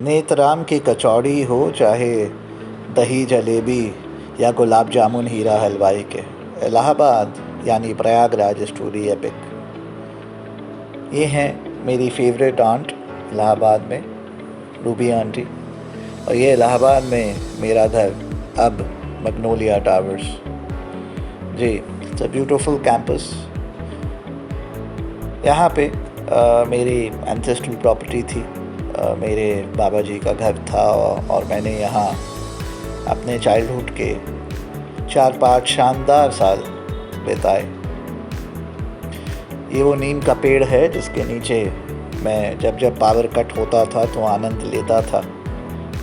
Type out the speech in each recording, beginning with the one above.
नेतराम की कचौड़ी हो चाहे दही जलेबी या गुलाब जामुन हीरा हलवाई के, इलाहाबाद यानी प्रयागराज स्टोरी एपिक। ये हैं मेरी फेवरेट आंट इलाहाबाद में, रूबी आंटी, और ये इलाहाबाद में मेरा घर अब मैग्नोलिया टावर्स। जी, इट्स अ ब्यूटीफुल कैंपस। यहाँ पे मेरी एंसेस्ट्रल प्रॉपर्टी थी, मेरे बाबा जी का घर था और मैंने यहाँ अपने चाइल्डहुड के 4-5 शानदार साल बिताए। ये वो नीम का पेड़ है जिसके नीचे मैं जब पावर कट होता था तो आनंद लेता था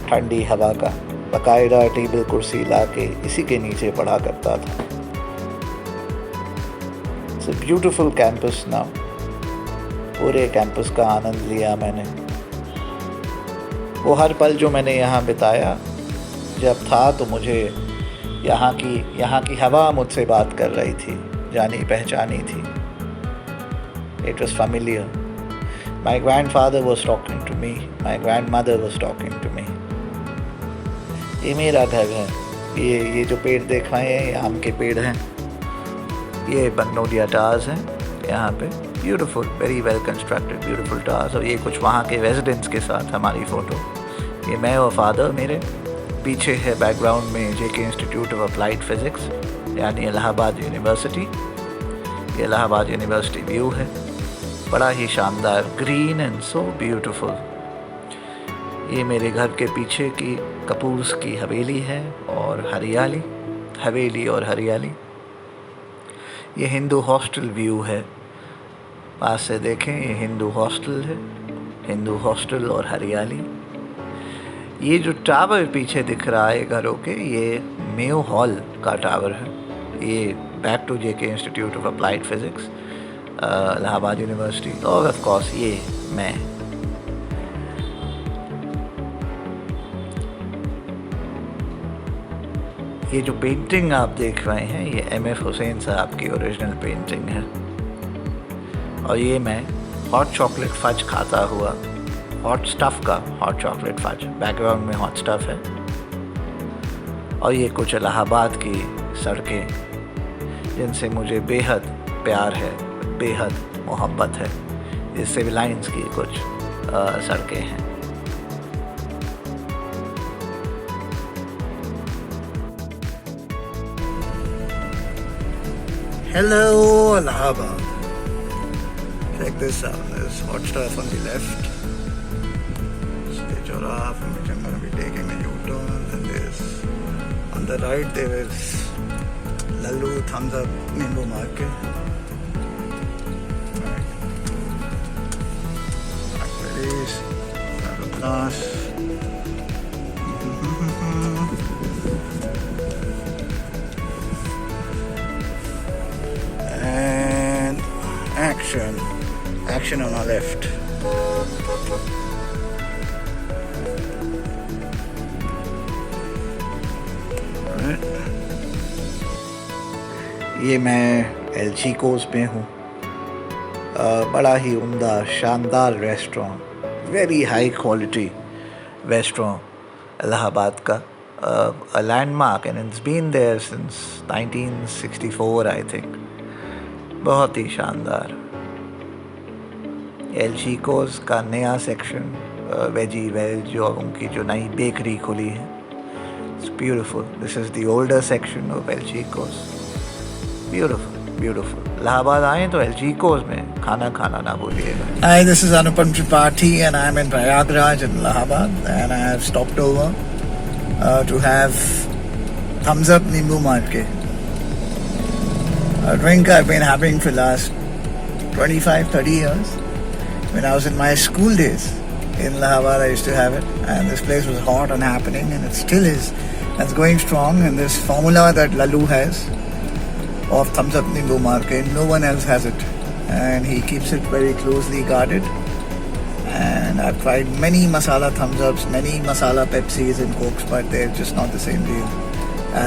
ठंडी हवा का। बाकायदा टेबल कुर्सी ला के इसी के नीचे पढ़ा करता था। It's a beautiful campus now. पूरे कैंपस का आनंद लिया मैंने। वो हर पल जो मैंने यहाँ बिताया, जब था तो मुझे यहाँ की हवा मुझसे बात कर रही थी, जानी पहचानी थी। It was familiar. My grandfather was talking to me. My grandmother was talking to me. ये मेरा घर है। ये जो पेड़ देख रहे हैं, ये आम के पेड़ हैं। ये मैग्नोलिया टावर्स हैं यहाँ पे। Beautiful, very well constructed beautiful towers. और ये कुछ वहाँ के रेजिडेंट्स के साथ हमारी फ़ोटो। ये मैं और फादर मेरे। पीछे है बैकग्राउंड में जेके इंस्टीट्यूट ऑफ अप्लाइड फिज़िक्स यानी इलाहाबाद यूनिवर्सिटी। ये इलाहाबाद यूनिवर्सिटी व्यू है, बड़ा ही शानदार, ग्रीन एंड सो ब्यूटीफुल। ये मेरे घर के पीछे की कपूर्स की हवेली है और हरियाली, हवेली और हरियाली। ये हिंदू हॉस्टल व्यू है, पास से देखें, ये हिंदू हॉस्टल है, हिंदू हॉस्टल और हरियाली। ये जो टावर पीछे दिख रहा है घरों के, ये मेयो हॉल का टावर है। ये back to JK institute of applied physics, Allahabad university. और ऑफ कोर्स ये मैं। ये जो पेंटिंग आप देख रहे हैं, ये एम.एफ. हुसैन साहब की ओरिजिनल पेंटिंग है। और ये मैं हॉट चॉकलेट फज खाता हुआ, हॉट स्टफ़ का हॉट चॉकलेट फज, बैकग्राउंड में हॉट स्टफ़ है। और ये कुछ इलाहाबाद की सड़कें जिनसे मुझे बेहद प्यार है, बेहद मोहब्बत है। ये सिविल लाइन्स की कुछ सड़कें हैं। Hello, Allahabad. Check this out. There's hot stuff on the left. Stage off, which I'm going to be taking a U-turn. And there's on the right there is Lallu Thumbs Up Nimbu Market. Blackberries, glass. And action on our left. Right. ये मैं L चीकोज़ में हूँ। बड़ा ही उम्दा शानदार restaurant, very high quality restaurant Allahabad का, a landmark and it's been there since 1964 I think। बहुत ही शानदार। एल चीकोज़ का नया सेक्शन वेजी वेज और उनकी जो नई बेकरी खुली है, it's beautiful. This is the older section of El Chico's. Beautiful beautiful. Allahabad आए तो एल चीकोज़ में खाना खाना ना भूलिएगा। Hi, this is Anupam Tripathi and I'm in Prayagraj in Allahabad and I have stopped over to have Thumbs Up Nimbu Marke, a drink I've been having for the last 25-30 years. When I was in my school days in Allahabad, I used to have it, and this place was hot and happening, and it still is. It's going strong, and this formula that Lallu has of Thumbs Up Nimbu Marke, no one else has it, and he keeps it very closely guarded. And I've tried many masala Thumbs Ups, many masala Pepsis and Cokes, but they're just not the same deal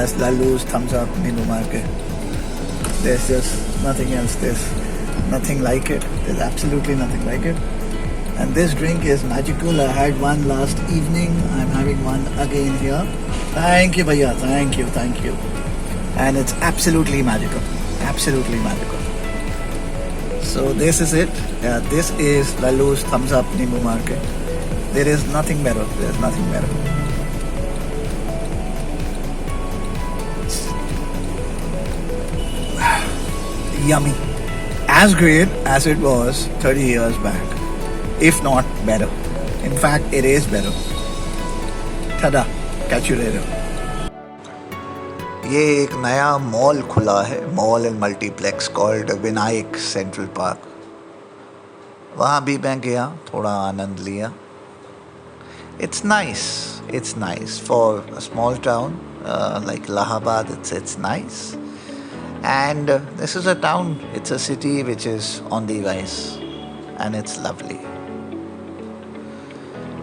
as Lallu's Thumbs Up Nimbu Marke. There's just nothing else. There's nothing like it. There's absolutely nothing like it. And this drink is magical. I had one last evening. I'm having one again here. Thank you, bhaiya. Thank you, thank you. And it's absolutely magical. Absolutely magical. So this is it. Yeah, this is Lalu's Thumbs Up Nimbu Market. There is nothing better. There's nothing better. Yummy. As great as it was 30 years back. If not better. In fact, it is better. Tada. Catch you later. ये एक नया mall खुला है, mall and multiplex called Vinayak central park. वहाँ भी मैं गया, थोड़ा आनंद लिया. It's nice for a small town like Allahabad. It's nice, and this is a town. It's a city which is on the rise, and it's lovely.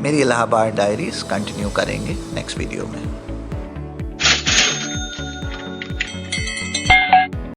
मेरी Allahabad diaries continue करेंगे next video में.